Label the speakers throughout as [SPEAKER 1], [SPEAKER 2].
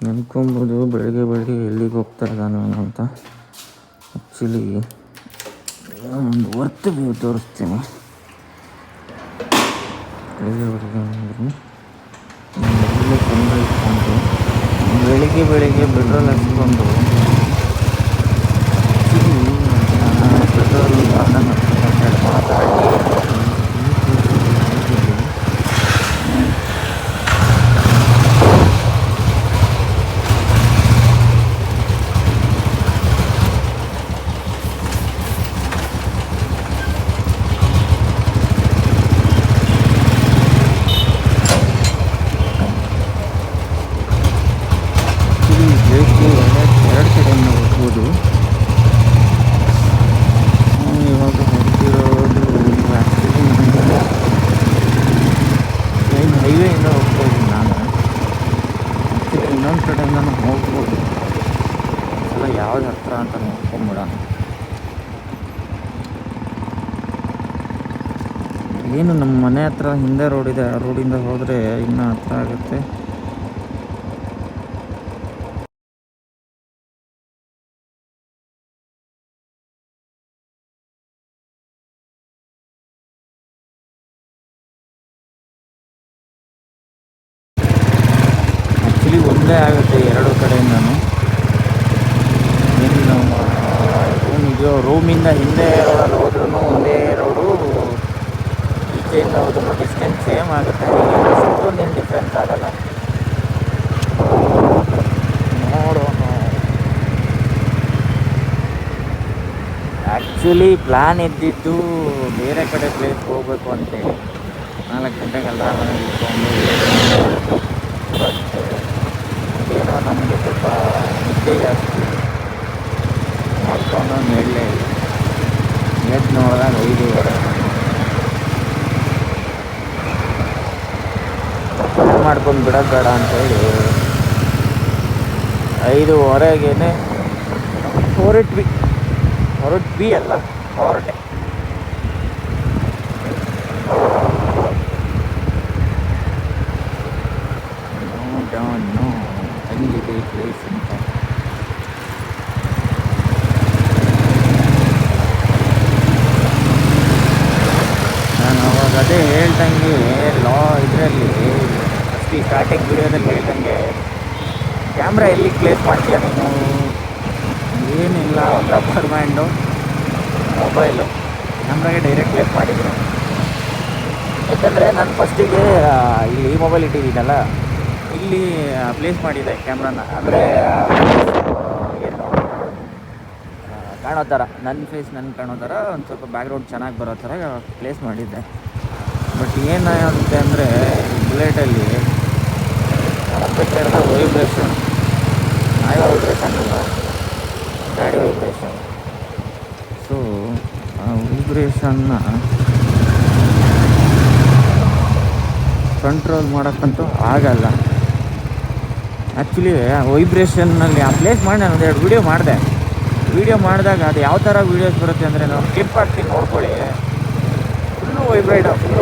[SPEAKER 1] ನೆನ್ಕೊಬೋದು ಬೆಳಗ್ಗೆ ಎಲ್ಲಿಗೆ ಹೋಗ್ತಾ ಇದ್ದಾನೆ ಅಂತ. ಆ್ಯಕ್ಚುಲಿ ಒಂದು ವರ್ತ್ ವ್ಯೂ ತೋರಿಸ್ತೀನಿ. ಬೆಳಿಗ್ಗೆ ಪೆಟ್ರೋಲ್ ಹಾಕ್ಸ್ಕೊಂಡು ಪೆಟ್ರೋಲ್ ಎರಡು ಕಡೆಯಿಂದ ಹೋಗ್ಬೋದು. ಇವಾಗ ಹೊರಟಿರೋದು ಆ್ಯಕ್ಚುಲಿ ಏನು ಹೈವೇಯಿಂದ ಹೋಗ್ತಾ ಇದ್ದೀನಿ ನಾನು. ಆ್ಯಕ್ಚುಲಿ ಇನ್ನೊಂದು ಕಡೆಯಿಂದ ನಾನು ಹೋಗ್ಬೋದು. ಅಲ್ಲ ಯಾವ್ದು ಹತ್ರ ಅಂತ ನೋಡ್ಕೊಂಬಿಡೋಣ. ಏನು ನಮ್ಮ ಮನೆ ಹತ್ರ ಹಿಂದೆ ರೋಡ್ ಇದೆ, ಆ ರೋಡಿಂದ ಹೋದರೆ ಇನ್ನೂ ಹತ್ರ ಆಗುತ್ತೆ. ಆ್ಯಕ್ಚುಲಿ ಒಂದೇ ಆಗುತ್ತೆ ಎರಡು ಕಡೆಯಿಂದನೂ. ಇದು ರೂಮಿಂದ ಹಿಂದೆ ರೋಡಲ್ಲಿ ಹೋದ್ರೂ ಒಂದೇ ರೋಡು, ಈಚೆಯಿಂದ ಹೋದ್ರೂ ಡಿಸ್ಟೆನ್ಸ್ ಸೇಮ್ ಆಗುತ್ತೆ. ಅಷ್ಟೊಂದೇನು ಡಿಫ್ರೆನ್ಸ್ ಆಗಲ್ಲ. ನೋಡೋಣ. ಆ್ಯಕ್ಚುಲಿ ಪ್ಲ್ಯಾನ್ ಇದ್ದಿದ್ದು ಬೇರೆ ಕಡೆ ಪ್ಲೇಸ್ಗೆ ಹೋಗ್ಬೇಕು ಅಂತೇಳಿ 4 ಗಂಟೆಗೆಲ್ಲ ಇಟ್ಕೊಂಡು ಏನೋ ನಮಗೆ ಸ್ವಲ್ಪ ನಿದ್ದೆ ಜಾಸ್ತಿ ಮಾಡ್ಕೊಂಡು ಹೇಳಲೇ ಇಲ್ಲ. ಎದ್ದು ನೋಡಿದಾಗ 5:30 ಮಾಡ್ಕೊಂಡು ಬಿಡೋದು ಬೇಡ ಅಂತೇಳಿ 5:30ಗೆ ಹೊರಟ್ವಿ ಅಲ್ಲ ಹೊರಟೆ. ಹೆಂಗಿದೆ ಪ್ಲೇಸ್ ಅಂತ. ನಾನು ಅವಾಗ ಅದೇ ಹೇಳ್ದಂಗೆ ಇದರಲ್ಲಿ ಸ್ಟಾರ್ಟಿಂಗ್ ವಿಡಿಯೋದಲ್ಲಿ ಹೇಳ್ದಂಗೆ ಕ್ಯಾಮ್ರಾ ಎಲ್ಲಿ ಪ್ಲೇಸ್ ಮಾಡ್ತೀಯ ನೀನು? ಏನಿಲ್ಲ, ಒಂದು ರಬ್ಬರ್ ಬ್ಯಾಂಡು, ಮೊಬೈಲು ಕ್ಯಾಮ್ರಾಗೆ ಡೈರೆಕ್ಟ್ ಪ್ಲೇಸ್ ಮಾಡಿದ್ರು. ಯಾಕಂದರೆ ನಾನು ಫಸ್ಟಿಗೆ ಇಲ್ಲಿ ಈ ಮೊಬೈಲ್ ಇಟ್ಟಿದ್ದೀನಲ್ಲ, ಇಲ್ಲಿ ಪ್ಲೇಸ್ ಮಾಡಿದ್ದೆ ಕ್ಯಾಮ್ರಾನ. ಅಂದರೆ ಏನು ಕಾಣೋ ಥರ, ನನ್ನ ಫೇಸ್ ನನಗೆ ಕಾಣೋ ಥರ ಒಂದು ಸ್ವಲ್ಪ ಬ್ಯಾಕ್ಗ್ರೌಂಡ್ ಚೆನ್ನಾಗಿ ಬರೋ ಥರ ಪ್ಲೇಸ್ ಮಾಡಿದ್ದೆ. ಬಟ್ ಏನಾಗುತ್ತೆ ಅಂದರೆ ಬುಲೆಟಲ್ಲಿ ವೈಬ್ರೇಷನ್, ವೈಬ್ರೇಷನ್ ಅಲ್ಲ, ಗಾಡಿ ವೈಬ್ರೇಷನ್. ಸೊ ಆ ವೈಬ್ರೇಷನ್ನ ಕಂಟ್ರೋಲ್ ಮಾಡೋಕ್ಕಂತೂ ಆಗಲ್ಲ. ಆ್ಯಕ್ಚುಲಿ ವೈಬ್ರೇಷನ್ನಲ್ಲಿ ಆ ಪ್ಲೇಸ್ ಮಾಡಿ ನಾನು ಒಂದೆರಡು ವೀಡಿಯೋ ಮಾಡಿದಾಗ ಅದು ಯಾವ ಥರ ವೀಡಿಯೋಸ್ ಬರುತ್ತೆ ಅಂದರೆ, ನಾವು ಕ್ಲಿಪ್ ಹಾಕ್ತೀನಿ ನೋಡ್ಕೊಳ್ಳಿ. ಫುಲ್ಲು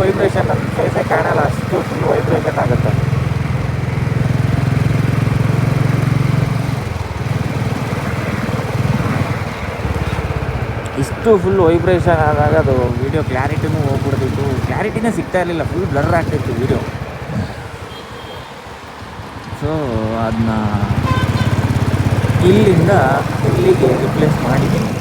[SPEAKER 1] ವೈಬ್ರೇಷನ್ ನಮ್ಮ ಫೇಸೇ ಕಾಣಲ್ಲ, ಅಷ್ಟು ಫುಲ್ ವೈಬ್ರೇಷನ್ ಆಗುತ್ತೆ. ಇಷ್ಟು ಫುಲ್ ವೈಬ್ರೇಷನ್ ಆದಾಗ ಅದು ವೀಡಿಯೋ ಕ್ಲಾರಿಟಿನೂ ಹೋಗ್ಬಿಡ್ತಿತ್ತು, ಕ್ಲಾರಿಟಿನೇ ಸಿಗ್ತಾ ಇರಲಿಲ್ಲ, ಫುಲ್ ಬ್ಲರ್ ಆಗ್ತಿತ್ತು ವೀಡಿಯೋ. ಸೊ ಅದನ್ನ ಇಲ್ಲಿಂದ ಇಲ್ಲಿಗೆ ರಿಪ್ಲೇಸ್ ಮಾಡಿದ್ದೀನಿ.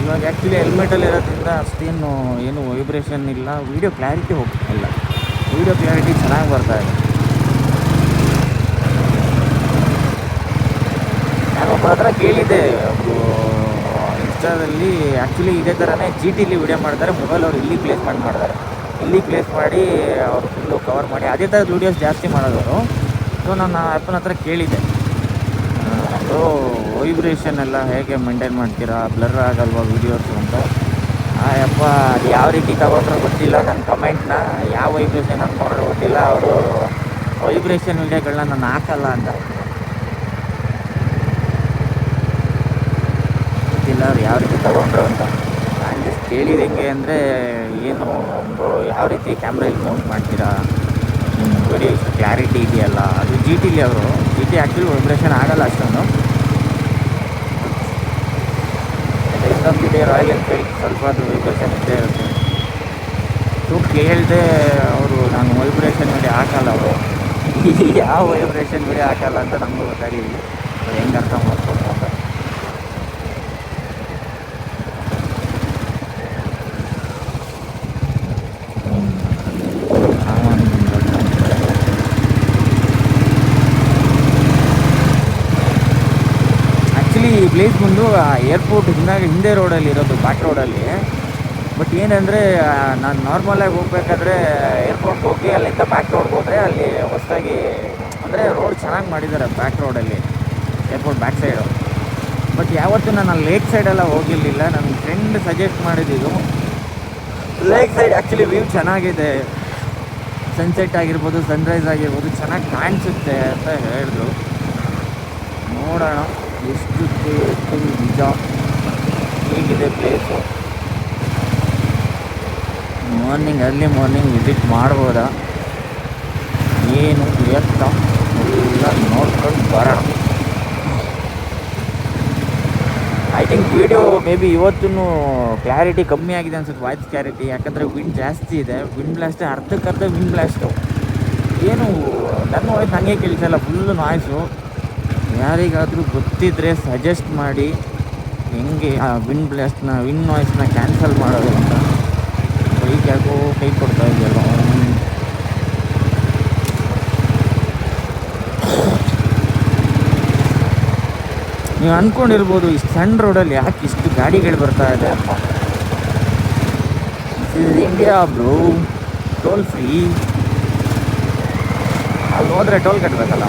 [SPEAKER 1] ಇವಾಗ ಆ್ಯಕ್ಚುಲಿ ಹೆಲ್ಮೆಟಲ್ಲಿ ಇರೋದ್ರಿಂದ ಅಷ್ಟೇನು ಏನು ವೈಬ್ರೇಷನ್ ಇಲ್ಲ, ವೀಡಿಯೋ ಕ್ಲಾರಿಟಿ ಹೋಗ್ತಾ ಇಲ್ಲ, ವೀಡಿಯೋ ಕ್ಲಾರಿಟಿ ಚೆನ್ನಾಗಿ ಬರ್ತಾಯಿದೆ. ನಾನು ಒಬ್ಬರ ಹತ್ರ ಕೇಳಿದ್ದೆ, ಇನ್ಸ್ಟಾದಲ್ಲಿ ಆ್ಯಕ್ಚುಲಿ ಇದೇ ಥರನೇ GTಲಿ ವೀಡಿಯೋ ಮಾಡ್ತಾರೆ, ಮೊಬೈಲ್ ಅವ್ರು ಇಲ್ಲಿ ಪ್ಲೇಸ್ ಮಾಡ್ತಾರೆ, ಇಲ್ಲಿ ಪ್ಲೇಸ್ ಮಾಡಿ ಅವ್ರು ಫುಲ್ಲು ಕವರ್ ಮಾಡಿ ಅದೇ ಥರದ ವೀಡಿಯೋಸ್ ಜಾಸ್ತಿ ಮಾಡೋದವರು. ಸೊ ನಾನು ಅಪ್ಪನ ಹತ್ರ ಕೇಳಿದ್ದೆ, ವೈಬ್ರೇಷನ್ ಎಲ್ಲ ಹೇಗೆ ಮೇಂಟೈನ್ ಮಾಡ್ತೀರಾ, ಬ್ಲರ್ ಆಗಲ್ವಾ ವೀಡಿಯೋಸು ಅಂತ. ಅಪ್ಪ ಅದು ಯಾವ ರೀತಿ ತಗೊಂಡ್ರೂ ಗೊತ್ತಿಲ್ಲ, ನನ್ನ ಕಮೆಂಟ್ನ ಯಾವ ವೈಬ್ರೇಷನ್ ಅಂದ್ಕೊಂಡ್ರು ಗೊತ್ತಿಲ್ಲ, ಅವರು ವೈಬ್ರೇಷನ್ ವೀಡಿಯೋಗಳನ್ನ ನಾನು ಹಾಕಲ್ಲ ಅಂತ. ಗೊತ್ತಿಲ್ಲ ಅವ್ರು ಯಾವ ರೀತಿ ತಗೊಂಡ್ರು ಅಂತ. ನಾನು ಜಸ್ಟ್ ಕೇಳಿದ ಹೆಂಗೆ ಅಂದರೆ, ಏನು ಯಾವ ರೀತಿ ಕ್ಯಾಮ್ರಾ ಇಲ್ಲಿ ಮೌಂಟ್ ಮಾಡ್ತೀರಾ, ವಿಡಿಯೋ ಇಷ್ಟು ಕ್ಲಾರಿಟಿ ಇದೆಯಲ್ಲ, ಅದು ಜಿ ಟಿಲಿ ಅವರು ಜಿ ಟಿ ಆ್ಯಕ್ಚುಲಿ ವೈಬ್ರೇಷನ್ ಆಗಲ್ಲ ಅಷ್ಟೊಂದು. ರಾಯಲ್ ಎನ್ಫೀಲ್ಡ್ ಸ್ವಲ್ಪ ಅದು ವೈಬ್ರೇಷನ್ ಇದ್ದೇ ಇರುತ್ತೆ. ಕೇಳಿದೆ ಅವರು, ನಾನು ವೈಬ್ರೇಷನ್ ವಿಡಿಯೋ ಹಾಕಲ್ಲ ಅವರು ಯಾವ ವೈಬ್ರೇಷನ್ ವಿಡಿಯೋ ಹಾಕಲ್ಲ ಅಂತ ನಮಗೂ ಗೊತ್ತಾಗಿಲ್ಲ, ಹೆಂಗೆ ಅರ್ಥ ಮಾಡ್ಕೊಂಡು ಅಂತ. ಆ್ಯಕ್ಚುಲಿ ಈ ಪ್ಲೇಸ್ ಬಂದು ಏರ್ಪೋರ್ಟ್ ಹಿಂದೆ ರೋಡಲ್ಲಿ ಇರೋದು, ಬ್ಯಾಕ್ ರೋಡಲ್ಲಿ. ಬಟ್ ಏನಂದರೆ ನಾನು ನಾರ್ಮಲಾಗಿ ಹೋಗ್ಬೇಕಾದ್ರೆ ಏರ್ಪೋರ್ಟ್ ಹೋಗಿ ಅಲ್ಲಿಂದ ಬ್ಯಾಕ್ ರೋಡ್ಗೆ ಹೋದರೆ ಅಲ್ಲಿ ಹೊಸದಾಗಿ ಅಂದರೆ ರೋಡ್ ಚೆನ್ನಾಗಿ ಮಾಡಿದ್ದಾರೆ ಬ್ಯಾಕ್ ರೋಡಲ್ಲಿ, ಏರ್ಪೋರ್ಟ್ ಬ್ಯಾಕ್ ಸೈಡು. ಬಟ್ ಯಾವತ್ತೂ ನಾನು ಅಲ್ಲಿ ಲೇಕ್ ಸೈಡೆಲ್ಲ ಹೋಗಿರಲಿಲ್ಲ. ನನ್ನ ಫ್ರೆಂಡ್ ಸಜೆಸ್ಟ್ ಮಾಡಿದ್ದು ಲೇಕ್ ಸೈಡ್ ಆ್ಯಕ್ಚುಲಿ ವ್ಯೂ ಚೆನ್ನಾಗಿದೆ, ಸನ್ಸೆಟ್ ಆಗಿರ್ಬೋದು, ಸನ್ರೈಸ್ ಆಗಿರ್ಬೋದು ಚೆನ್ನಾಗಿ ಕಾಣಿಸುತ್ತೆ ಅಂತ ಹೇಳಿದ್ರು. ನೋಡೋಣ ಎಷ್ಟು ನಿಜ ಹೇಗಿದೆ ಪ್ಲೇಸು. ಅರ್ಲಿ ಮಾರ್ನಿಂಗ್ ವಿಸಿಟ್ ಮಾಡ್ಬೋದಾ, ಏನು ಎತ್ತ ಎಲ್ಲ ನೋಡ್ಕೊಂಡು ಬರೋಣ. I think video maybe ಇವತ್ತೂ ಕ್ಲಾರಿಟಿ ಕಮ್ಮಿ ಆಗಿದೆ ಅನ್ಸುತ್ತೆ, ವಾಯ್ಸ್ ಕ್ಲಾರಿಟಿ. ಯಾಕಂದರೆ ವಿಂಡ್ ಜಾಸ್ತಿ ಇದೆ, ವಿಂಡ್ ಬ್ಲಾಸ್ಟ್ ಅರ್ಧಕ್ಕರ್ಧ ವಿಂಡ್ ಬ್ಲಾಸ್ಟು. ಏನು ನನ್ನ ವಾಯ್ಸ್ ನನಗೆ ಕೇಳಿಸಲ್ಲ, ಫುಲ್ಲು ನಾಯ್ಸು. ಯಾರಿಗಾದರೂ ಗೊತ್ತಿದ್ದರೆ ಸಜೆಸ್ಟ್ ಮಾಡಿ ಹೆಂಗೆ ಆ ವಿಂಡ್ ನಾಯ್ಸ್ನ ಕ್ಯಾನ್ಸಲ್ ಮಾಡೋದು ಅಂತ. ಬೈಕ್ ಯಾಕೋ ಕೈ ಕೊಡ್ತಾ ಇದೆಯಲ್ಲ. ನೀವು ಅಂದ್ಕೊಂಡಿರ್ಬೋದು ಇಷ್ಟು ಸಣ್ಣ ರೋಡಲ್ಲಿ ಯಾಕೆ ಇಷ್ಟು ಗಾಡಿಗಳು ಬರ್ತಾ ಇದೆ ಅಂತ. India bro, toll free. ಅಲ್ಲಿ ಹೋದರೆ ಟೋಲ್ ಕಟ್ಟಬೇಕಲ್ಲ.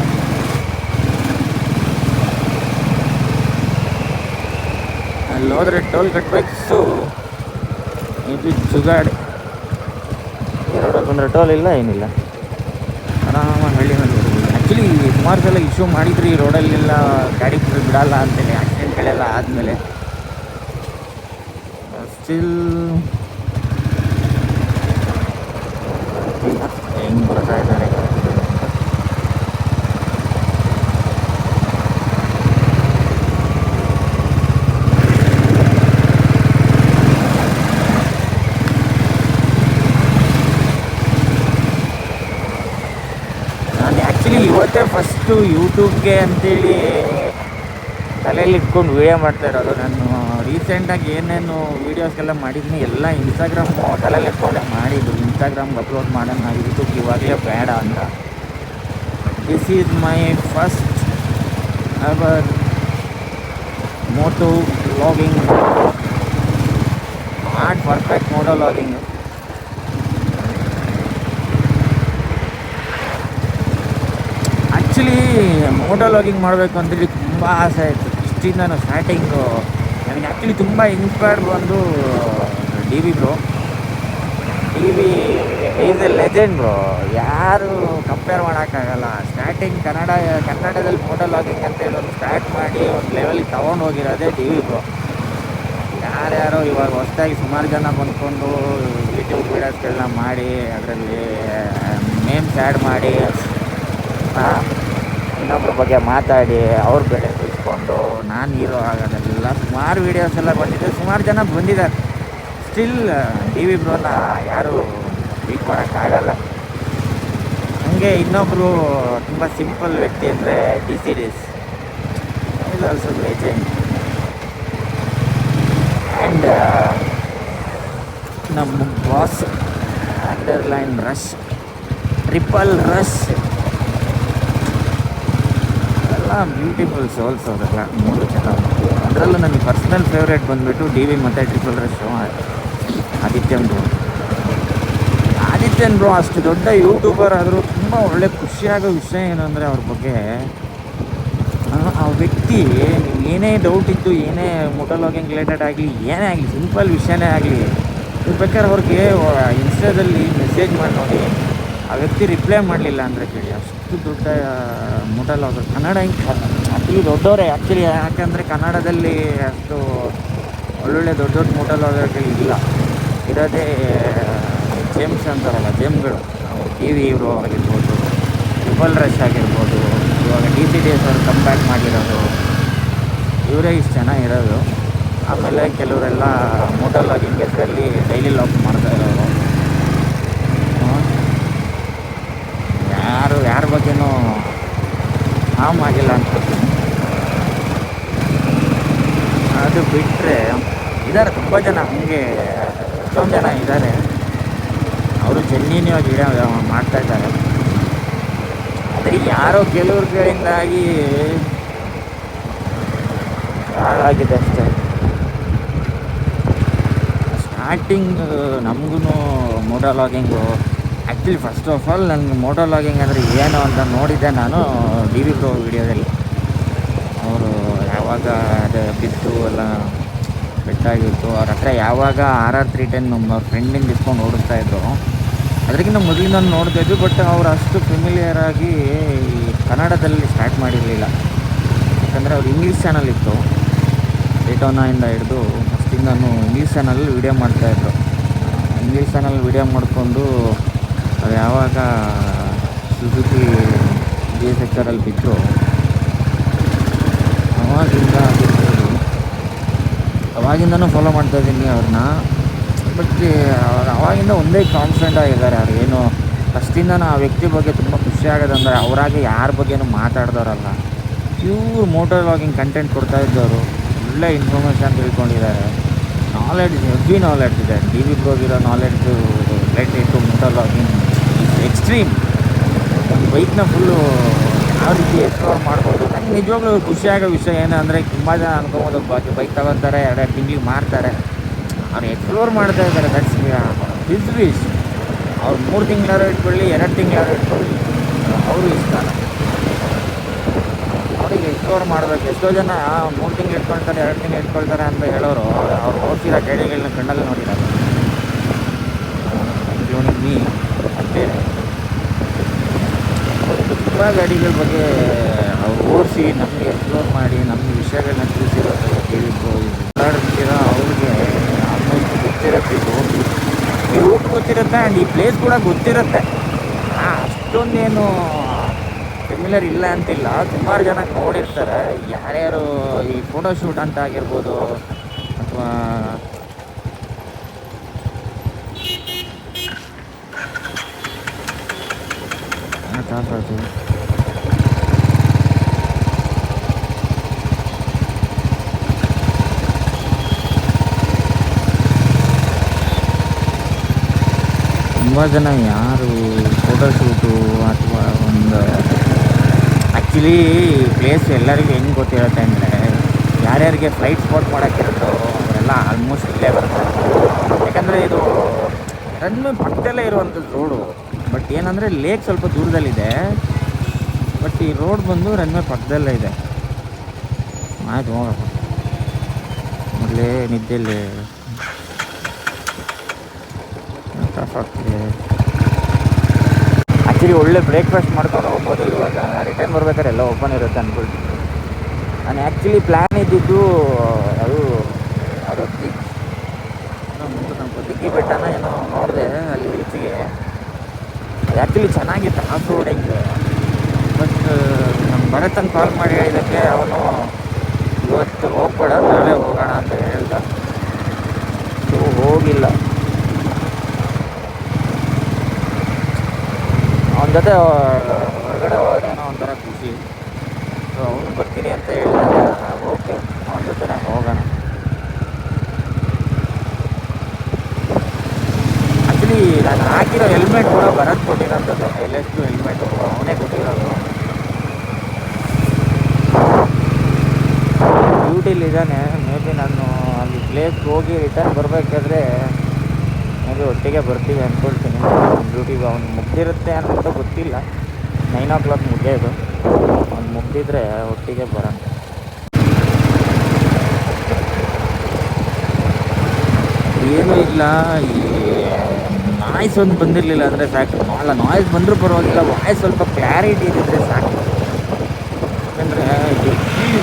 [SPEAKER 1] ಅಲ್ಲಿ ಹೋದರೆ ಟೋಲ್ ಕಟ್ಟಬೇಕು. ಸೊ ಇದು ಜುಗಾಡಿ ಬಂದರೆ ಟೋಲ್ ಇಲ್ಲ, ಏನಿಲ್ಲ, ಆರಾಮಾಗಿ ಹಳ್ಳಿನಲ್ಲಿ ಬರ್ಬೋದು. ಆ್ಯಕ್ಚುಲಿ ಸುಮಾರು ಸಲ ಇಶ್ಯೂ ಮಾಡಿದ್ರು ಈ ರೋಡಲ್ಲೆಲ್ಲ ಗಾಡಿ ಬಿಡಲ್ಲ ಅಂತೇಳಿ, ಆಕ್ಸಿಡೆಂಟ್ಗಳೆಲ್ಲ ಆದಮೇಲೆ. ಸ್ಟಿಲ್ ಹೆಂಗೆ ಬರ್ತಾ ಇದ್ದಾರೆ. ಇವತ್ತೇ ಫಸ್ಟು ಯೂಟ್ಯೂಬ್ಗೆ ಅಂತೇಳಿ ತಲೆಯಲ್ಲಿ ಇಟ್ಕೊಂಡು ವೀಡಿಯೋ ಮಾಡ್ತಾ ಇರೋದು. ನಾನು ರೀಸೆಂಟಾಗಿ ಏನೇನು ವೀಡಿಯೋಸ್ಗೆಲ್ಲ ಮಾಡಿದ್ದೀನಿ ಎಲ್ಲ ಇನ್ಸ್ಟಾಗ್ರಾಮ್ ತಲೆಯಲ್ಲಿ ಇಟ್ಕೊಂಡೆ ಮಾಡಿದ್ದು. ಇನ್ಸ್ಟಾಗ್ರಾಮ್ಗೆ ಅಪ್ಲೋಡ್ ಮಾಡೋಣ, ಯೂಟ್ಯೂಬ್ಗೆ ಇವಾಗಲೇ ಬೇಡ ಅಂತ. This is my first ever moto vlogging, not perfect moto vlogging. Actually moto vlogging ಮಾಡಬೇಕು ಅಂತೇಳಿ ತುಂಬ ಆಸೆ ಆಯಿತು ಇಷ್ಟಿಂದ. ಸ್ಟಾರ್ಟಿಂಗು ನನಗೆ ಆ್ಯಕ್ಚುಲಿ ತುಂಬ ಇನ್ಸ್ಪೈರ್ಡ್ ಬಂದು D V bro. D V is a legend bro, ಯಾರು ಕಂಪೇರ್ ಮಾಡೋಕ್ಕಾಗಲ್ಲ. ಸ್ಟಾರ್ಟಿಂಗ್ ಕನ್ನಡದಲ್ಲಿ ಮೋಟೋ ವ್ಲಾಗಿಂಗ್ ಅಂತ ಹೇಳೋದು ಸ್ಟಾರ್ಟ್ ಮಾಡಿ ಒಂದು ಲೆವೆಲಿಗೆ ತೊಗೊಂಡು ಹೋಗಿರೋದೇ ಡಿ ವಿ ಬ್ರೋ. ಯಾರ್ಯಾರೋ ಇವಾಗ ಹೊಸದಾಗಿ ಸುಮಾರು ಜನ ಬಂದ್ಕೊಂಡು ಯೂಟ್ಯೂಬ್ ವೀಡಿಯೋಸ್ಗಳನ್ನ ಮಾಡಿ ಅದರಲ್ಲಿ ನೇಮ್ಸ್ ಆ್ಯಡ್ ಮಾಡಿ ಇನ್ನೊಬ್ಬರ ಬಗ್ಗೆ ಮಾತಾಡಿ ಅವ್ರ ಬೆಲೆ ತಿಳ್ಕೊಂಡು ನಾನು ಹೀರೋ ಆಗೋದೆಲ್ಲ ಸುಮಾರು ವೀಡಿಯೋಸ್ ಎಲ್ಲ ಬಂದಿದೆ, ಸುಮಾರು ಜನ ಬಂದಿದ್ದಾರೆ. ಸ್ಟಿಲ್ ಡಿ ವಿ ಬ್ರೋನ ಯಾರು ಬೀಟ್ ಮಾಡೋಕ್ಕಾಗಲ್ಲ. ಹಾಗೆ ಇನ್ನೊಬ್ಬರು ತುಂಬ ಸಿಂಪಲ್ ವ್ಯಕ್ತಿ ಅಂದರೆ D C days is also legend. And ನಮ್ಮ boss underline rush, triple rush ಎಲ್ಲ ಬ್ಯೂಟಿಫುಲ್ ಸೋಲ್ಸ್ ಅವರೆಲ್ಲ 3 ಜನ. ಅದರಲ್ಲೂ ನನಗೆ ಪರ್ಸ್ನಲ್ ಫೇವ್ರೇಟ್ ಬಂದುಬಿಟ್ಟು ಡಿ ವಿ ಮತ್ತು ಟ್ರಿಪಲ್ ರಶ್ ಆದಿತ್ಯನ್ ಬ್ರೋ. ಅಷ್ಟು ದೊಡ್ಡ ಯೂಟ್ಯೂಬರ್ ಆದರೂ ತುಂಬ ಒಳ್ಳೆ ಖುಷಿಯಾಗೋ ವಿಷಯ ಏನಂದರೆ ಅವ್ರ ಬಗ್ಗೆ ಆ ವ್ಯಕ್ತಿ ಏನೇ ಡೌಟ್ ಇತ್ತು, ಏನೇ ಮೋಟೋ ವ್ಲಾಗಿಂಗ್ ರಿಲೇಟೆಡ್ ಆಗಲಿ, ಏನೇ ಆಗಲಿ, ಸಿಂಪಲ್ ವಿಷಯನೇ ಆಗಲಿ, ಬೇಕಾದ್ರೆ ಅವ್ರಿಗೆ ಇನ್ಸ್ಟಾದಲ್ಲಿ ಮೆಸೇಜ್ ಮಾಡಿ ನೋಡಿ, ಆ ವ್ಯಕ್ತಿ ರಿಪ್ಲೈ ಮಾಡಲಿಲ್ಲ ಅಂದರೆ ಕೇಳಿ ಅಷ್ಟು ದೊಡ್ಡ ಮೋಟೋ ವ್ಲಾಗರ್. ಕನ್ನಡ ಆ್ಯಕ್ಚುಲಿ ದೊಡ್ಡವರೇ ಆ್ಯಕ್ಚುಲಿ, ಯಾಕಂದರೆ ಕನ್ನಡದಲ್ಲಿ ಅಷ್ಟು ಒಳ್ಳೊಳ್ಳೆ ದೊಡ್ಡ ದೊಡ್ಡ ಮೋಟೋ ವ್ಲಾಗರ್ಗಳು ಇಲ್ಲ. ಇರೋದೇ ಜೇಮ್ಸ್ ಅಂತಾರಲ್ಲ, ಜೇಮ್ಗಳು, ಟಿ ವಿ ಇವರು ಆಗಿರ್ಬೋದು, ಡಬಲ್ ರಶ್ ಆಗಿರ್ಬೋದು, ಇವಾಗ DCDS ಅವ್ರು ಕಮ್ ಬ್ಯಾಕ್ ಮಾಡಿರೋದು, ಇವರೇ ಇಷ್ಟು ಜನ ಇರೋದು. ಆಮೇಲೆ ಕೆಲವರೆಲ್ಲ ಮೋಟರ್ ಲಾಗಿಂಗ್ ಹೆಸರಲ್ಲಿ ಡೈಲಿ ಲಾಗ್ ಮಾಡ್ತಾ ಇರೋರು. ಯಾರ ಬಗ್ಗೆನೂ ಹಾಮ್ ಆಗಿಲ್ಲ ಅನ್ಕೋತೀನಿ. ಅದು ಬಿಟ್ಟರೆ ಇದ್ದಾರೆ ತುಂಬ ಜನ, ಹಂಗೆ ಎಷ್ಟೊಂದು ಜನ ಇದ್ದಾರೆ, ಅವರು ಜೆನ್ಯೂನ್ಯಾಗಿ ವಿಡಿಯೋ ಮಾಡ್ತಾಯಿದ್ದಾರೆ. ಆದರೆ ಯಾರೋ ಕೆಲವ್ರ ಕಡೆಯಿಂದಾಗಿ ಹಾಳಾಗಿದೆ ಅಷ್ಟೇ. ಸ್ಟಾರ್ಟಿಂಗ್ ನಮಗೂ moto vlogging actually first of all ನನಗೆ ಮೋಟೋ ಲಾಗಿಂಗ್ ಅಂದರೆ ಏನು ಅಂತ ನೋಡಿದ್ದೆ ನಾನು DV Pro ವಿಡಿಯೋದಲ್ಲಿ. ಅವರು ಯಾವಾಗ ಅದು ಬಿತ್ತು ಎಲ್ಲ ಬೆಟ್ಟಾಗಿತ್ತು, ಅವ್ರ ಹತ್ರ ಯಾವಾಗ RR310 ನಮ್ಮ ಫ್ರೆಂಡಿಂದ ಇಸ್ಕೊಂಡು ಓಡಿಸ್ತಾಯಿದ್ರು. ಅದಕ್ಕಿಂತ ಮೊದಲಿಂದ ನಾನು ನೋಡ್ತಾಯಿದ್ದು, ಬಟ್ ಅವ್ರು ಅಷ್ಟು ಫೆಮಿಲಿಯರಾಗಿ ಕನ್ನಡದಲ್ಲಿ ಸ್ಟಾರ್ಟ್ ಮಾಡಿರಲಿಲ್ಲ. ಯಾಕಂದರೆ ಅವ್ರು ಇಂಗ್ಲೀಷ್ ಚಾನಲ್ ಇತ್ತು, ಡೇಟೋನಾಯಿಂದ ಹಿಡಿದು ಫಸ್ಟಿಂದನೂ ಇಂಗ್ಲೀಷ್ ಚಾನಲಲ್ಲಿ ವೀಡಿಯೋ ಮಾಡ್ತಾಯಿದ್ರು. ಇಂಗ್ಲೀಷ್ ಚಾನಲ್ ವೀಡಿಯೋ ಮಾಡಿಕೊಂಡು ಅದು ಯಾವಾಗ ಸುಜುಕಿ GSXR ಬಿತ್ತು ಅವಾಗಿಂದನೂ ಫಾಲೋ ಮಾಡ್ತಾಯಿದ್ದೀನಿ ಅವ್ರನ್ನ. ಬಟ್ ಅವಾಗಿಂದ ಒಂದೇ ಕಾನ್ಸ್ಟೆಂಟ್ ಆಗಿದ್ದಾರೆ. ಅವ್ರು ಏನು ಫಸ್ಟಿಂದನೂ ಆ ವ್ಯಕ್ತಿ ಬಗ್ಗೆ ತುಂಬ ಖುಷಿ ಆಗೋದಂದರೆ ಅವರಾಗೆ ಯಾರ ಬಗ್ಗೆನೂ ಮಾತಾಡ್ದವ್ರಲ್ಲ, ಪ್ಯೂರ್ ಮೋಟೋ ಲಾಗಿಂಗ್ ಕಂಟೆಂಟ್ ಕೊಡ್ತಾ ಇದ್ದವರು. ಒಳ್ಳೆ ಇನ್ಫಾರ್ಮೇಷನ್ ತಿಳ್ಕೊಂಡಿದ್ದಾರೆ, ನಾಲೆಡ್ಜ್, ಹೆವಿ ನಾಲೆಡ್ಜ್ ಇದೆ. DV Proಗಿರೋ knowledge related to moto vlogging extreme. ಒಂದು ಬೈಕ್ನ ಫುಲ್ಲು ಯಾವ ರೀತಿ ಎಕ್ಸ್ಪ್ಲೋರ್ ಮಾಡ್ಬೋದು. ನನಗೆ ನಿಜವಾಗ್ಲೂ ಖುಷಿಯಾಗೋ ವಿಷಯ ಏನಂದರೆ, ತುಂಬ ಜನ ಅನ್ಕೊಬೋದು ಬೈಕ್ ತಗೊತಾರೆ, 2 ತಿಂಗಳಿಗೆ ಮಾರ್ತಾರೆ. ಅವ್ರು ಎಕ್ಸ್ಪ್ಲೋರ್ ಮಾಡ್ತಾ ಇದ್ದಾರೆ, ದಟ್ಸ್ ಹಿಸ್ ವಿಶ್. ಅವ್ರು 3 ತಿಂಗಳಾರು ಇಟ್ಕೊಳ್ಳಿ, 2 ತಿಂಗಳಾರು ಇಟ್ಕೊಳ್ಳಿ, ಅವರು ಇಷ್ಟ. ಅವರಿಗೆ ಎಕ್ಸ್ಪ್ಲೋರ್ ಮಾಡಬೇಕು. ಎಷ್ಟೋ ಜನ 3 ತಿಂಗಳು ಇಟ್ಕೊಳ್ತಾರೆ, 2 ತಿಂಗಳು ಇಟ್ಕೊಳ್ತಾರೆ ಅಂತ ಹೇಳೋರು ಅವ್ರು ಓದಿಸಿರೋ ಗಾಡಿಗಳನ್ನ ಕಣ್ಣಲ್ಲಿ ನೋಡಿದ್ದಾರೆ. ಇನ್ಕ್ಲೂಡಿಂಗ್ ಮೀ ಅಷ್ಟೇ. ತುಂಬ ಗಾಡಿಗಳ ಬಗ್ಗೆ ಅವ್ರು ಓಡಿಸಿ ನಮಗೆ ಎಕ್ಸ್ಪ್ಲೋರ್ ಮಾಡಿ ನಮಗೆ ವಿಷಯಗಳನ್ನ ತಿಳಿಸಿರೋದು DV Pro ಮಾತಾಡ್ತಿರೋ ಅವ್ರಿಗೆ ಆಲ್ಮೋಸ್ಟ್ ಗೊತ್ತಿರುತ್ತೆ. ಈ ರೂಟ್ ಗೊತ್ತಿರುತ್ತೆ ಆ್ಯಂಡ್ ಈ ಪ್ಲೇಸ್ ಕೂಡ ಗೊತ್ತಿರುತ್ತೆ. ಅಷ್ಟೊಂದೇನು ಫೆಮಿಲಿಯರ್ ಇಲ್ಲ ಅಂತಿಲ್ಲ, ಸುಮಾರು ಜನ ನೋಡಿರ್ತಾರೆ. ಯಾರ್ಯಾರು ಈ ಫೋಟೋಶೂಟ್ ಅಂತ ಆಗಿರ್ಬೋದು, ಅಥವಾ ತುಂಬ ಜನ ಯಾರು ಫೋಟೋಶೂಟು ಅಥವಾ ಒಂದು ಆ್ಯಕ್ಚುಲಿ ಪ್ಲೇಸ್ ಎಲ್ಲರಿಗೂ ಹೆಂಗೆ ಗೊತ್ತಿರುತ್ತೆ ಅಂದರೆ, ಯಾರ್ಯಾರಿಗೆ ಫ್ಲೈಟ್ ಸ್ಪಾಟ್ ಮಾಡೋಕ್ಕಿರುತ್ತೋ ಅವರೆಲ್ಲ ಆಲ್ಮೋಸ್ಟ್ ಇಲ್ಲೇ ಬರ್ತಾರೆ. ಯಾಕಂದರೆ ಇದು ರನ್ವೇ ಪಕ್ಕದಲ್ಲೇ ಇರುವಂಥದ್ದು ರೋಡು. ಬಟ್ ಏನಂದರೆ ಲೇಕ್ ಸ್ವಲ್ಪ ದೂರದಲ್ಲಿದೆ, ಬಟ್ ಈ ರೋಡ್ ಬಂದು ರನ್ವೇ ಪಕ್ಕದಲ್ಲೇ ಇದೆ. ಆಯ್ತು ಹೋಗಪ್ಪ, ಮೊದಲೇ ನಿದ್ದೆಯಲ್ಲಿ ಟಫ್ ಆಗ್ತಿದೆ. ಆ್ಯಕ್ಚುಲಿ ಒಳ್ಳೆ ಬ್ರೇಕ್ಫಾಸ್ಟ್ ಮಾಡ್ಕೊಂಡು ಹೋಗ್ಬೋದು. ಇವಾಗ ರಿಟರ್ನ್ ಬರ್ಬೇಕಾದ್ರೆ ಎಲ್ಲ ಓಪನ್ ಇರುತ್ತೆ ಅಂದ್ಕೊಳ್ತೀನಿ. ನಾನು ಆ್ಯಕ್ಚುಲಿ ಪ್ಲ್ಯಾನ್ ಇದ್ದಿದ್ದು ಅದು ದಿಗ್ಗಿ ಬೆಟ್ಟನ ಏನೋ ನೋಡಿದೆ, ಅಲ್ಲಿ ರೀತಿಗೆ ಆ್ಯಕ್ಚುಲಿ ಚೆನ್ನಾಗಿತ್ತು ಆಫ್ ರೋಡಿಂಗ್. ಬಟ್ ನಮ್ಮ ಭರತನ್ ಕಾಲ್ ಮಾಡಿ ಹೇಳಿದ್ದಕ್ಕೆ ಅವನು ಇವತ್ತು ಹೋಗ್ಬೇಡ, ನಾಳೆ ಹೋಗೋಣ ಅಂತ ಹೇಳ್ದ. ಸೊ ಹೋಗಿಲ್ಲ. ಅವನ ಜೊತೆ ಹೊರಗಡೆ ಹೋಗೋದೇನೋ ಒಂಥರ ಖುಷಿ. ಸೊ ಅವನು ಬರ್ತೀನಿ ಅಂತ ಹೇಳಿದಾಗ ಓಕೆ, ಅವನ ಜೊತೆ ಹೋಗೋಣ. ಆ್ಯಕ್ಚುಲಿ ನಾನು ಹಾಕಿರೋ ಹೆಲ್ಮೆಟ್ ಕೂಡ ಭರತ್ ಕೊಟ್ಟಿರೋಂಥದ್ದು, LS2 ಹೆಲ್ಮೆಟು ಅವನೇ ಕೊಟ್ಟಿರೋದು. ಡ್ಯೂಟಿಲಿದ್ದಾನೆ. ಮೇ ಬಿ ನಾನು ಅಲ್ಲಿ ಪ್ಲೇಸ್ಗೆ ಹೋಗಿ ರಿಟರ್ನ್ ಬರಬೇಕಾದ್ರೆ ಮೇ ಬಿ ಒಟ್ಟಿಗೆ ಬರ್ತೀವಿ ಅಂದ್ಕೊಳ್ತೀನಿ. ಡ್ಯೂಟಿಗೆ ಅವ್ನು ಮುಗ್ದಿರುತ್ತೆ ಅಂತ ಗೊತ್ತಿಲ್ಲ. 9 o'clock ಮುಗಿಯೋದು. ಅವ್ನು ಮುಗ್ದಿದ್ರೆ ಒಟ್ಟಿಗೆ ಬರೋಣ. ಏನೂ ಇಲ್ಲ, ಈ ನಾಯ್ಸ್ ಒಂದು ಬಂದಿರಲಿಲ್ಲ ಅಂದರೆ ಸಾಕು. ಅಲ್ಲ, ನಾಯ್ಸ್ ಬಂದರೂ ಪರವಾಗಿಲ್ಲ, ವಾಯ್ಸ್ ಸ್ವಲ್ಪ ಕ್ಲಾರಿಟಿ ಇದ್ದಿದ್ರೆ ಸಾಕು. ಯಾಕಂದರೆ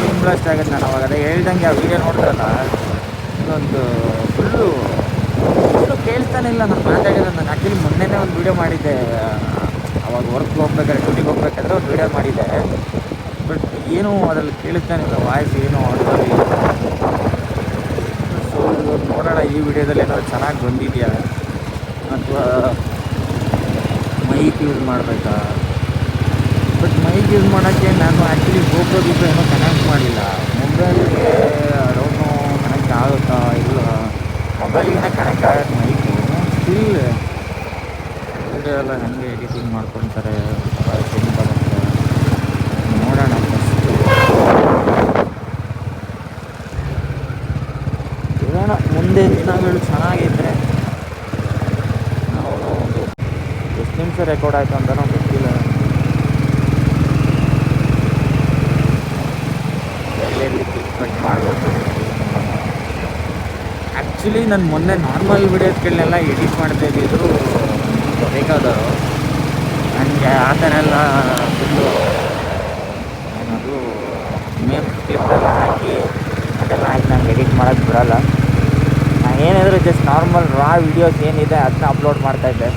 [SPEAKER 1] ರೂಮ್ ಬ್ಲಾಸ್ಟ್ ಆಗುತ್ತೆ. ನಾನು ಅವಾಗ ಅದೇ ಹೇಳ್ದಂಗೆ ಆ ವೀಡಿಯೋ ನೋಡಿದ್ರಲ್ಲ, ಇದೊಂದು ಫುಲ್ಲು ಕೇಳ್ತಾನೆ ಇಲ್ಲ ನಾನು ಮಾತಾಡಿರೋದು. ನಾನು ಆ್ಯಕ್ಚುಲಿ ಮೊನ್ನೆನೇ ಒಂದು ವೀಡಿಯೋ ಮಾಡಿದ್ದೆ ಅವಾಗ ವರ್ಕ್ಗೆ ಹೋಗ್ಬೇಕಾದ್ರೆ ಡ್ಯೂಟಿಗೆ ಹೋಗ್ಬೇಕಾದ್ರೆ ಒಂದು ವೀಡಿಯೋ ಮಾಡಿದ್ದೆ. ಬಟ್ ಏನೂ ಅದರಲ್ಲಿ ಕೇಳಿಸ್ತಾನಿಲ್ಲ, ವಾಯ್ಸ್ ಏನೂ ಆಡಿಯೋಲಿ. ಸೊ ನೋಡೋಣ ಈ ವಿಡಿಯೋದಲ್ಲಿ ಏನಾದ್ರು ಚೆನ್ನಾಗಿ ಬಂದಿದೆಯಾ ಅಥವಾ ಮೈಕ್ ಯೂಸ್ ಮಾಡಬೇಕಾ. ಬಟ್ ಮೈಕ್ ಯೂಸ್ ಮಾಡೋಕ್ಕೆ ನಾನು ಆ್ಯಕ್ಚುಲಿ ಗೋಪ್ರೋ ಏನೂ ಕನೆಕ್ಟ್ ಮಾಡಿಲ್ಲ. ಮೊಬೈಲ್ಗೆ ಅಡೋನು ಕನೆಕ್ಟ್ ಆಗುತ್ತಾ ಇಲ್ಲ, ಮೊಬೈಲಿಂದ ಕನೆಕ್ಟ್ ಆಗೋದು ಮೈಕು. ಸ್ಟಿಲ್ ವಿಡಿಯೋ ಎಲ್ಲ ಹೆಂಗೆ ಎಡಿಟಿಂಗ್ ಮಾಡ್ಕೊತಾರೆ, ಹೆಂಗೆ ಬರುತ್ತೆ ನೋಡೋಣ ಫಸ್ಟು. ಇರೋಣ, ಮುಂದೆ ದಿನಗಳು ಚೆನ್ನಾಗಿದ್ದರೆ ನಾವು ಎಷ್ಟು ನಿಮಿಷ ರೆಕಾರ್ಡ್ ಆಯಿತು ಅಂತಲೂ ಗೊತ್ತಿಲ್ಲ. ಎಲ್ಲೆಲ್ಲಿ ಕಟ್ ಮಾಡಬೇಕು. ಆ್ಯಕ್ಚುಲಿ ನಾನು ಮೊನ್ನೆ ನಾರ್ಮಲ್ ವೀಡಿಯೋಸ್ಗಳನ್ನೆಲ್ಲ ಎಡಿಟ್ ಮಾಡ್ತಾ ಇದ್ದಿದ್ದು ಬೇಕಾದವರು. ನನಗೆ ಆ ಥರ ಎಲ್ಲ ಫುಲ್ಲು ಏನದು ಮೇಮ್ ಕ್ಲಿಪ್ಪೆಲ್ಲ ಹಾಕಿ ಅದೆಲ್ಲ ಹಾಕಿ ನಂಗೆ ಎಡಿಟ್ ಮಾಡೋಕ್ಕೆ ಬರೋಲ್ಲ. ನಾನು ಏನಾದರೂ ಜಸ್ಟ್ ನಾರ್ಮಲ್ ರಾ ವೀಡಿಯೋಸ್ ಏನಿದೆ ಅದನ್ನ ಅಪ್ಲೋಡ್ ಮಾಡ್ತಾಯಿದ್ದೆ.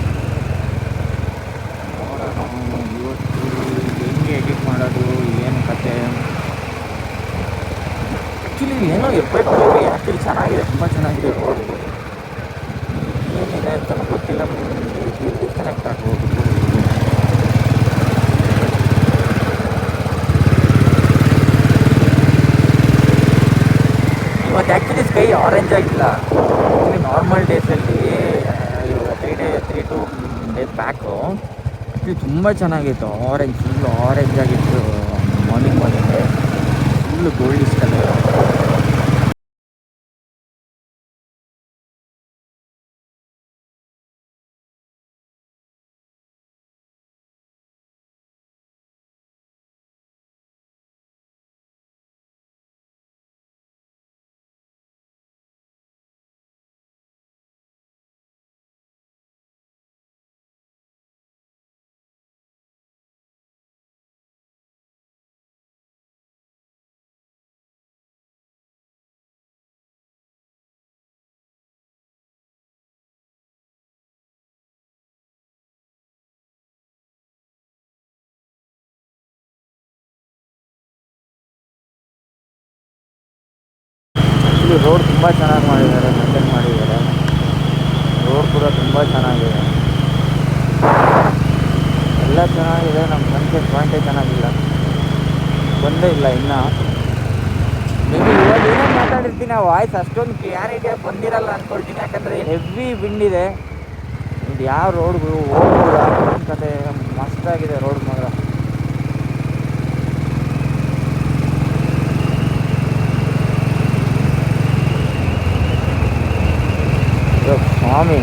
[SPEAKER 1] ಇವತ್ತು ಹೆಂಗೆ ಎಡಿಟ್ ಮಾಡೋದು, ಏನು ಕತೆ. ಆ್ಯಕ್ಚುಲಿ ಏನೋ ಎಫೆಕ್ಟ್ ಆ್ಯಕ್ಚುಲಿ ಚೆನ್ನಾಗಿದೆ, ತುಂಬ ಚೆನ್ನಾಗಿದೆ. ಏನಿದೆ ಅಂತ ಗೊತ್ತಿಲ್ಲ, ಕನೆಕ್ಟ್ ಆಗ್ಬೋದು. ಇವತ್ತು ಆ್ಯಕ್ಚುಲಿ ಸ್ಕೈ ಆರೆಂಜ್ ಆಗಿಲ್ಲ. ಆ್ಯಕ್ಚುಲಿ ನಾರ್ಮಲ್ ಡೇಸಲ್ಲಿ ಇವಾಗ 3 ಡೇಸ್ ಬ್ಯಾಕು ಆ್ಯಕ್ಚುಲಿ ತುಂಬ ಚೆನ್ನಾಗಿತ್ತು. ಫುಲ್ಲು ಆರೆಂಜ್ ಆಗಿತ್ತು. Morning full goldish colour. Road ತುಂಬ ಚೆನ್ನಾಗಿ ಮಾಡಿದ್ದಾರೆ, ಮೇಂಟೈನ್ ಮಾಡಿದ್ದಾರೆ. ರೋಡ್ ಕೂಡ ತುಂಬ ಚೆನ್ನಾಗಿದೆ, ಎಲ್ಲ ಚೆನ್ನಾಗಿದೆ. ನಮ್ಮ ಸನ್ಸೆಟ್ ಪಾಯಿಂಟೇ ಚೆನ್ನಾಗಿಲ್ಲ, ಬಂದೇ ಇಲ್ಲ ಇನ್ನೂ. ಮೇ ಬಿ ಇವಾಗ ಏನೋ ಮಾತಾಡಿರ್ತೀನಿ, ಆ ವಾಯ್ಸ್ ಅಷ್ಟೊಂದು ಕ್ಲಿಯಾರಿಟಿಯಾಗಿ ಬಂದಿರಲ್ಲ ಅಂದ್ಕೊಳ್ತೀನಿ. ಯಾಕಂದರೆ ಹೆವಿ ವಿಂಡ್ ಇದೆ. ಇದು ಯಾವ ರೋಡ್ಗೂ ಹೋಗ್ಬೋದಾ ಕತೆ. ಮಸ್ತಾಗಿದೆ ರೋಡ್ ಮಾತ್ರ. ಸ್ವಾಮಿ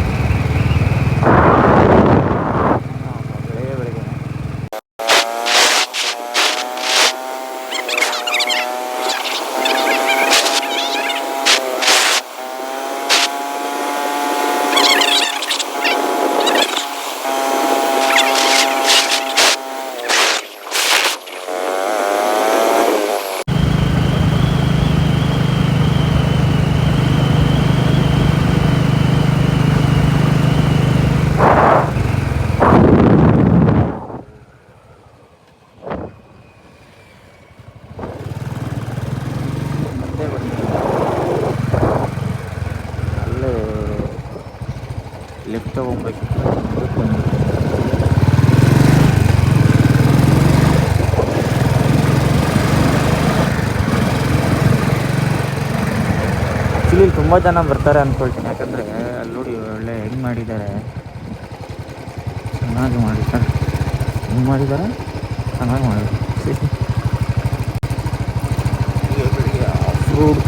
[SPEAKER 1] ಬೆಳಗ್ಗೆ ಲೆಫ್ಟ್ ತೊಗೊಬೇಕು. ಆ್ಯಕ್ಚುಲಿ ತುಂಬ ಜನ ಬರ್ತಾರೆ ಅಂದ್ಕೊಳ್ತೀನಿ. ಯಾಕಂದರೆ ಅಲ್ಲಿ ನೋಡಿ ಒಳ್ಳೆ ಹೆಂಗೆ ಮಾಡಿದ್ದಾರೆ, ಚೆನ್ನಾಗಿ ಮಾಡಿದ್ದಾರೆ. ಹೆಂಗೆ ಮಾಡಿದ್ದಾರೆ, ಚೆನ್ನಾಗಿ ಮಾಡಿದ್ದಾರೆ. ಆಫ್ ರೋಡ್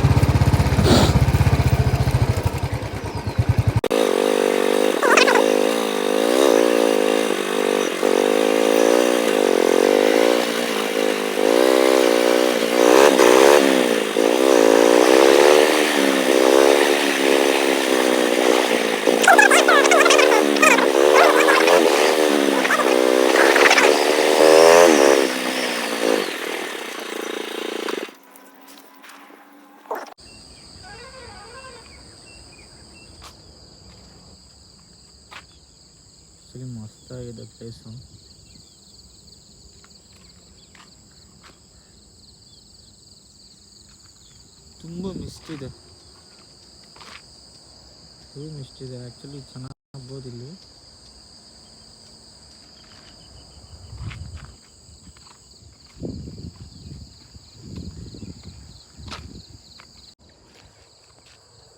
[SPEAKER 1] ಆ್ಯಕ್ಚುಲಿ ಮಸ್ತಾಗಿದೆ ಪ್ಲೇಸು. ತುಂಬ ಮಿಸ್ಟ್ ಇದೆ, ಫುಲ್ ಮಿಸ್ಟ್ ಇದೆ. ಆ್ಯಕ್ಚುಲಿ ಚೆನ್ನಾಗ್ಬೋದು ಇಲ್ಲಿ.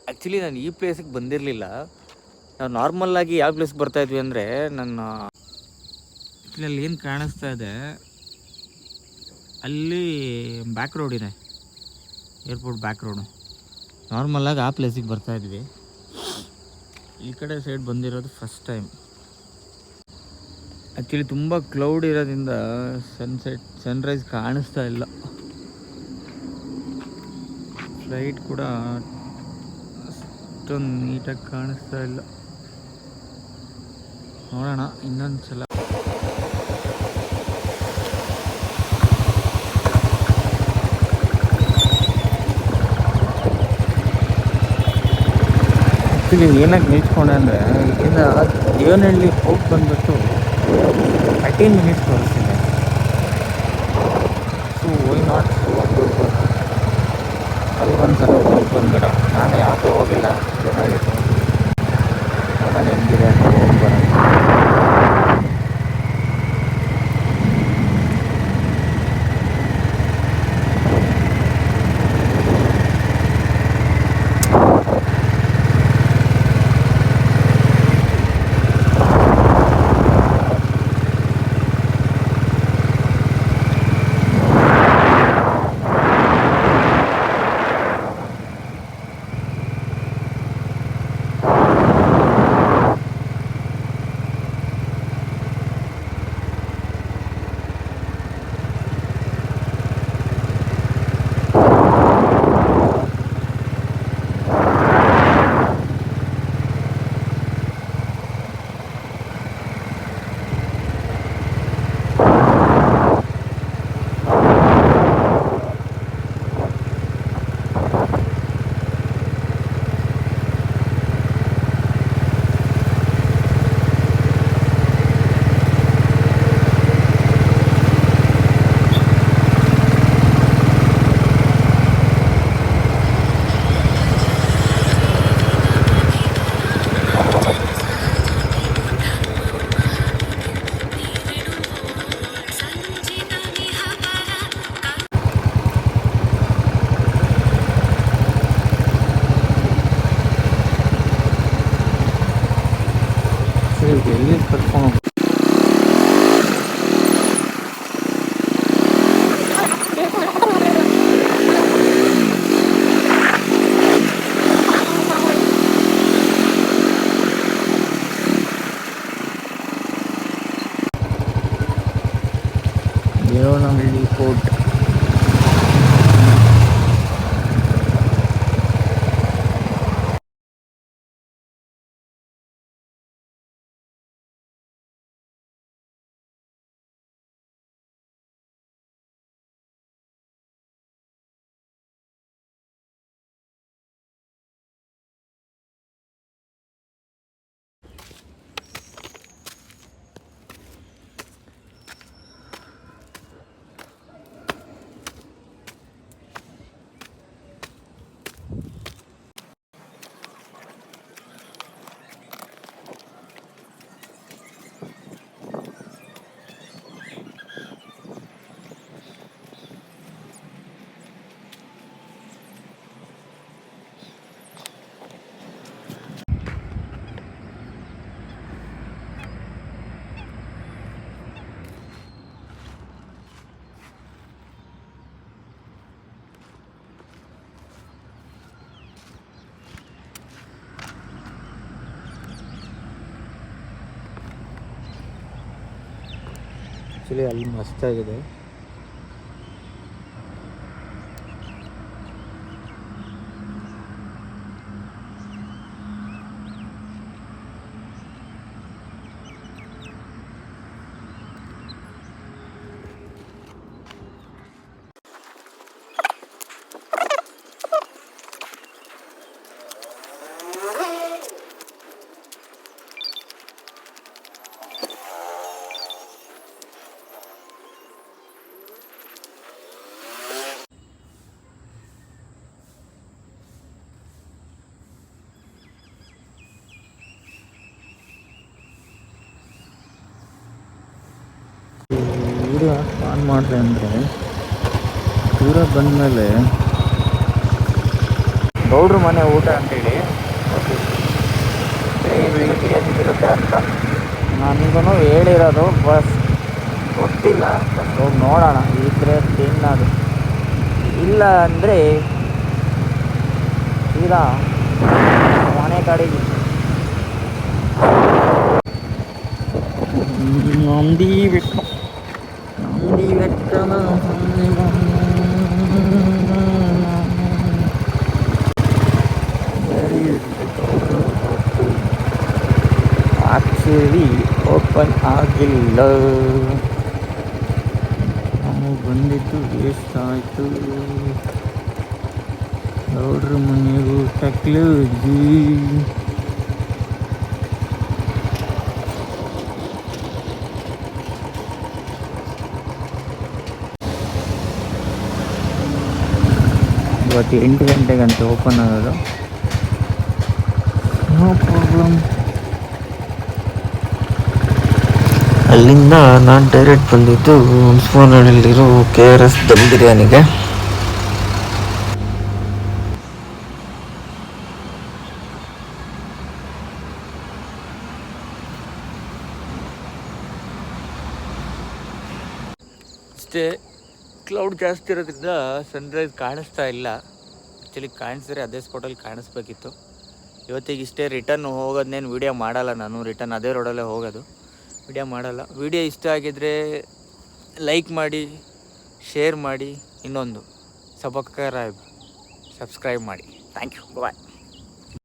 [SPEAKER 1] ಆ್ಯಕ್ಚುಲಿ ನಾನು ಈ ಪ್ಲೇಸಿಗೆ ಬಂದಿರಲಿಲ್ಲ. ನಾವು ನಾರ್ಮಲ್ಲಾಗಿ ಯಾವ ಪ್ಲೇಸ್ಗೆ ಬರ್ತಾಯಿದ್ವಿ ಅಂದರೆ, ನನ್ನ ಇಲ್ಲಿ ಏನು ಕಾಣಿಸ್ತಾ ಇದೆ ಅಲ್ಲಿ ಬ್ಯಾಕ್ ರೋಡ್ ಇದೆ, ಏರ್ಪೋರ್ಟ್ ಬ್ಯಾಕ್ ರೋಡು. ನಾರ್ಮಲಾಗಿ ಆ ಪ್ಲೇಸಿಗೆ ಬರ್ತಾಯಿದ್ವಿ. ಈ ಕಡೆ ಸೈಡ್ ಬಂದಿರೋದು ಫಸ್ಟ್ ಟೈಮ್. ಆ್ಯಕ್ಚುಲಿ ತುಂಬ ಕ್ಲೌಡ್ ಇರೋದ್ರಿಂದ ಸನ್ರೈಸ್ ಕಾಣಿಸ್ತಾ ಇಲ್ಲ. ಫ್ಲೈಟ್ ಕೂಡ ಅಷ್ಟೊಂದು ನೀಟಾಗಿ ಕಾಣಿಸ್ತಾ ಇಲ್ಲ. ನೋಡೋಣ ಇನ್ನೊಂದು ಸಲ. ಆ್ಯಕ್ಚುಲಿ ಏನಕ್ಕೆ ನಿಲ್ಸ್ಕೊಂಡೆ ಅಂದರೆ, ಇಲ್ಲಿಂದ ದೇವನಹಳ್ಳಿ ಹೋಗಿ ಬಂದ್ಬಿಟ್ಟು 13 ಮಿನಿಟ್ಸ್ ತೋರಿಸ್ತಿದೆ. ಸೊ ವೈ ನಾಟ್ ಅಲ್ಲಿ ಒಂದ್ಸಲ ಹೋಗಿ ಬಂದ್ಬಿಡ. ನಾನು ಯಾವುದು ಹೋಗಿಲ್ಲ, ಚೆನ್ನಾಗಿತ್ತು. ನಾನು ಹೆಂಗಿದೆ ಅಂತ ಹೋಗಿ ಬರೋದು. ಎಲ್ಲಿ ಕರ್ಕೊಂಡು ದೇವನಹಳ್ಳಿ ಫೋರ್ಟ್. ಆ್ಯಕ್ಚುಲಿ ಅಲ್ಲಿ ಮಸ್ತಾಗಿದೆ. ವೀಡಿಯೋ ಆನ್ ಮಾಡಿದೆ ಅಂದರೆ ದೂರ ಬಂದಮೇಲೆ ಗೌಡ್ರ ಮನೆ ಊಟ ಅಂತೇಳಿ ಇರುತ್ತೆ ಅಂತ ನನಗೂ ಹೇಳಿರೋದು, ಬಸ್ ಗೊತ್ತಿಲ್ಲ. ಬಸ್ ಹೋಗಿ ನೋಡೋಣ, ಇದ್ರೆ ತಿನ್ನೋದು, ಇಲ್ಲ ಅಂದರೆ ಸೀದಾ ಮನೆ ಕಡೆಗೆ. ನಂದಿ ಬೆಟ್ಟ, ನಂದಿ ಬೆಟ್ಟದ ಆಕ್ಚುಲಿ ಓಪನ್ ಆಗಿಲ್ಲ. ನಾವು ಬಂದಿದ್ದು ವೇಸ್ಟ್ ಆಯಿತು. ನೋಡ್ರಿ ಮನೆಗೂ ಟಕ್ಲೂಜಿ. ಇವತ್ತು 8 ಗಂಟೆಗಂತೆ ಓಪನ್ ಆಗೋದು. No problem. ಅಲ್ಲಿಂದ ನಾನು ಡೈರೆಕ್ಟ್ ಬಂದಿದ್ದು ಹುಣಸೂರಿನಲ್ಲಿರೋ KRS ದಮ್ ಬಿರಿಯಾನಿಗೆ. ಅಷ್ಟೇ, ಕ್ಲೌಡ್ ಜಾಸ್ತಿ ಇರೋದ್ರಿಂದ ಸನ್ರೈಸ್ ಕಾಣಿಸ್ತಾ ಇಲ್ಲ. ಆ್ಯಕ್ಚುಲಿ ಕಾಣಿಸಿದ್ರೆ ಅದೇ ಸ್ಪಾಟಲ್ಲಿ ಕಾಣಿಸ್ಬೇಕಿತ್ತು. ಇವತ್ತಿಗೆ ಇಷ್ಟೇ. ರಿಟರ್ನ್ ಹೋಗೋದನ್ನೇನು ವೀಡಿಯೋ ಮಾಡಲ್ಲ ನಾನು. ರಿಟರ್ನ್ ಅದೇ ರೋಡಲ್ಲೇ ಹೋಗೋದು, ವೀಡಿಯೋ ಮಾಡಲ್ಲ. ವೀಡಿಯೋ ಇಷ್ಟ ಆಗಿದ್ದರೆ ಲೈಕ್ ಮಾಡಿ, ಶೇರ್ ಮಾಡಿ, ಇನ್ನೊಂದು ಸಬ್ಸ್ಕ್ರೈಬ್ ಮಾಡಿ. Thank you, bye.